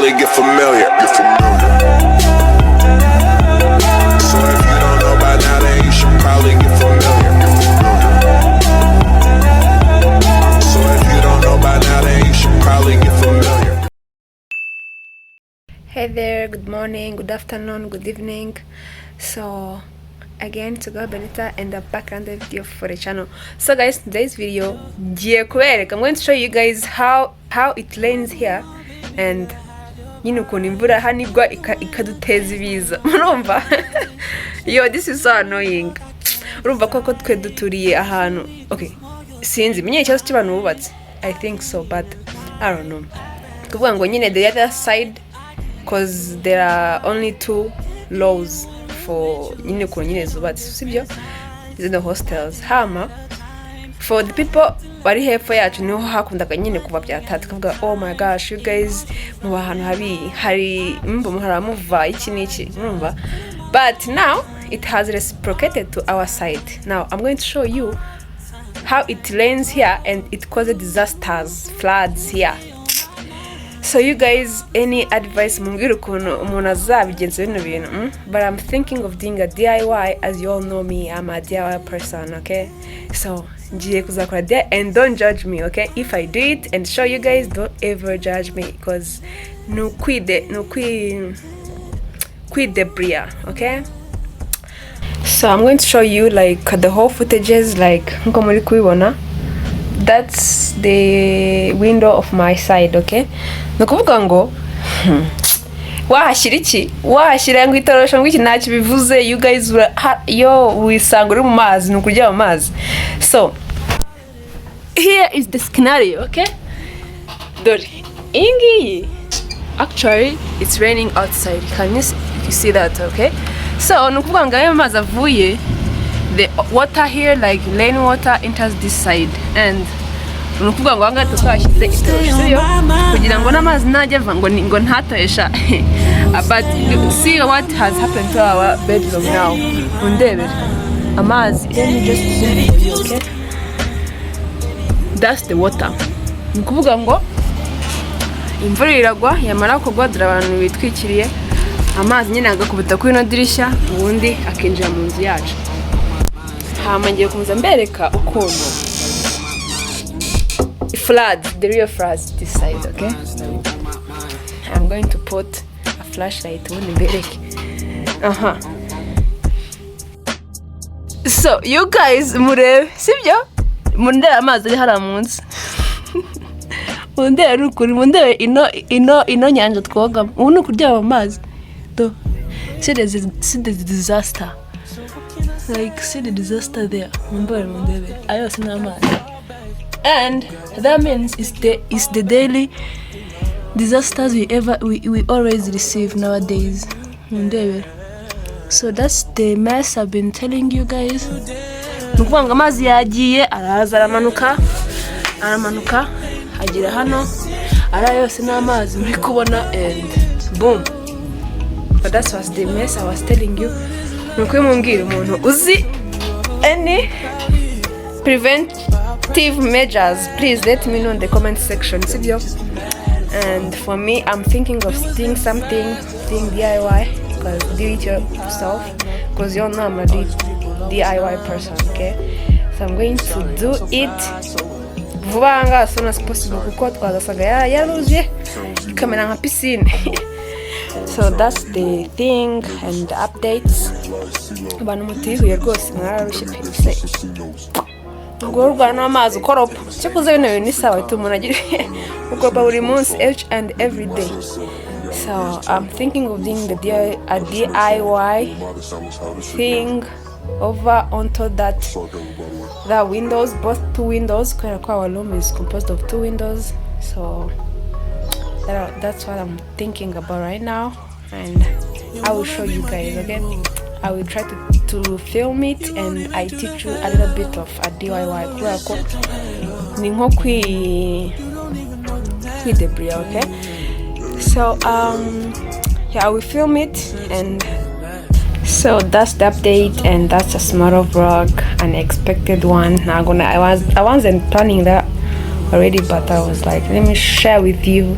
probably get familiar. So if you don't know by now, then you should probably get familiar. So if you don't know by now, then you should probably get familiar. Hey there, good morning, good afternoon, good evening. So again, to go Benitha and the background video for the channel. So guys, today's video, I'm going to show you guys how it rains here, and nyine ukuntu imvura hano igwa ikaduteza ibiza. Murumva? Yo, this is so annoying. Urumva ko twe duturiye ahantu. Okay, sinzi menye ikibazo cy'abantu bubatse. I think so, but I don't know. Kuvuga ngo nyine the other side, because there are only two laws for nyine ukuntu nyine zubatse, sibyo? Izi the hostels. Hama for the people bari hepfo yacu niho hakundaga nyine kuva byatatu kuvuga oh my gosh, you guys mu bahantu hari muharamuva iki niki, urumva? But now it has reciprocated to our side. Now I'm going to show you how it rains here and it causes disasters, floods here. So you guys, any advice mumbwira ukuntu umuntu azabigenza bino bintu? But I'm thinking of doing a DIY. As you all know me, I'm a DIY person, okay? So ngiye kuzakora DIY, and don't judge me, okay? If I do it and show you guys, don't ever judge me, because no debris, okay? So I'm going to show you like the whole footages, like nko muri kubibona. That's the window of my side, okay? Nukuvuga ngo wahashyira iki? Wahashyira ngo itorosho ngo iki ntacyo bivuze. You guys yo wisanga uri mu mazi, nukujya mu mazi. So here is the scenario, okay? Dore ingi actually it's raining outside. Can you see that, okay? So nukuvuga ngo ayo mazi avuye, the water here, like rain water, enters this side, and nukuvuga ngo anga twashyize itorosho kugira ngo n'amazi najya ava ngo ntatoyesha. But see what has happened to our bedroom now. Undebere amazi, let me just zoom for you, okay? That's the water. Nukuvuga ngo imvura iragwa, yamara kugwa dore abantu bitwikiriye amazi nyine agakubita kuri no dirishya, ubundi akinjira mu nzu yacu. Hama ngiye kumza mbereka ukuntu floods, the real floods this side, okay? I'm going to put a flashlight ubundi mbereke. So you guys murebe, sibyo? Mundebe amazi ari hara munsi. Mundebe rukuri, mundebe ino nyanja twogamo. Ubu ni kurya amazi. Do. See the disaster. Like, see the disaster there. Mundebe. Ayo sina amazi. And that means it's the daily disasters we always receive nowadays. So that's the mess I've been telling you guys. Nukuvuga ngo amazi yagiye araza aramanuka agira hano ara yose n'amazi muri kubona, and boom. But that was the mess I was telling you. Nuko mumbwira umuntu uzi any preventive measures, please let me know in the comment section, sibyo? And for me, I'm thinking of doing something DIY, because do it yourself, because you all know I'm a DIY person, okay? So I'm going to do it vuba nga as soon as possible, kuko twazasaga yaruzuye ikamera nka piscine. So that's the thing and the updates. Abantu mutihuye rwose mwararushye pese. Ngo urwana amazi ukoropa. Cyo kuze bino bintu ni sawa tumuntu agira ukoropa buri munsi, each and every day. So I'm thinking of doing a DIY thing over onto that windows, both two windows, because our room is composed of two windows. So that's what I'm thinking about right now, and I will show you guys, okay? I will try to film it, and I teach you a little bit of a DIY ni nko debris, okay? So yeah, I will film it, and so that's the update, and that's a small vlog, unexpected one. I wasn't planning that already, but I was like, let me share with you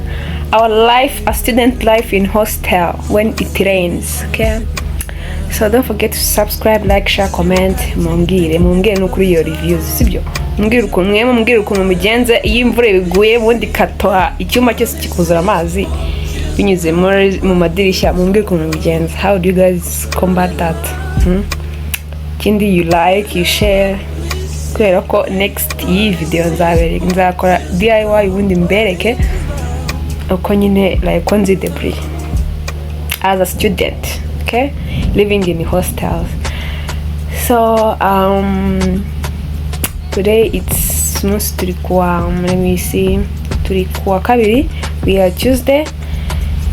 our life, a student life in hostel when it rains. Okay, so don't forget to subscribe, like, share, comment. Mumbwire no kuri iyo reviews, sibyo? Mumbwire ukuntu mugenze iyo imvura iguye ubundi katoha icyuma cyose kikuzura amazi binyuze mu madirishya. Mumbwire ukuntu mugenze. How do you guys combat that? Kindi you like, you share, kubera ko next iyi video nzakora DIY ubundi mbereke uko nyine like on the debris as a student, okay, living in hostels. So today it's most let me see, kabiri, we are Tuesday,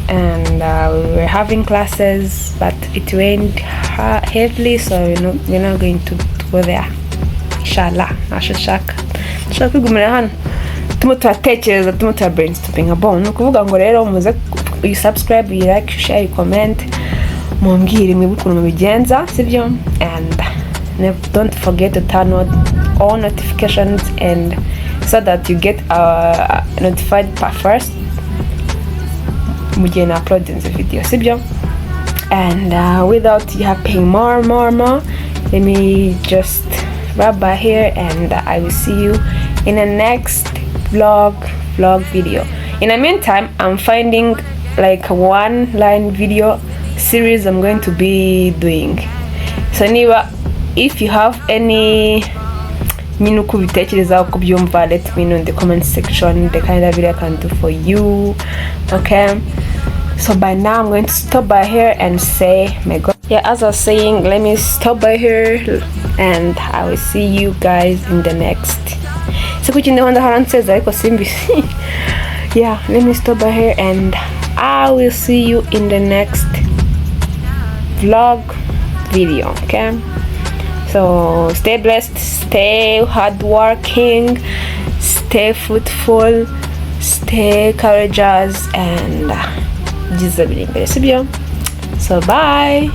and we were having classes, but it rained heavily, so we're not going to go there. Inshallah, nashaka kwigumira hano tumo turatekereza, tumo tura brainstorming about no kuvuga ngo rero muze you subscribe, you like, you share, you comment, mumbwire mwe ukuntu mubigenza, sibyo? And don't forget to turn on all notifications, and so that you get notified first mugihe na upload the video, sibyo? And without yapping more, let me just wrap by here, and I will see you in the next vlog video. In the meantime, I'm finding like a one-line video series I'm going to be doing. So if you have any nyine uko bitekereza uko byumva, let me know in the comment section the kind of video I can do for you. Okay, so by now I'm going to stop by here and say my God. Yeah, as I was saying, let me stop by here, and I will see you guys in the next. Yeah, let me stop by here, and I will see you in the next vlog video. Okay, so stay blessed, stay hardworking, stay fruitful, stay courageous, and so bye.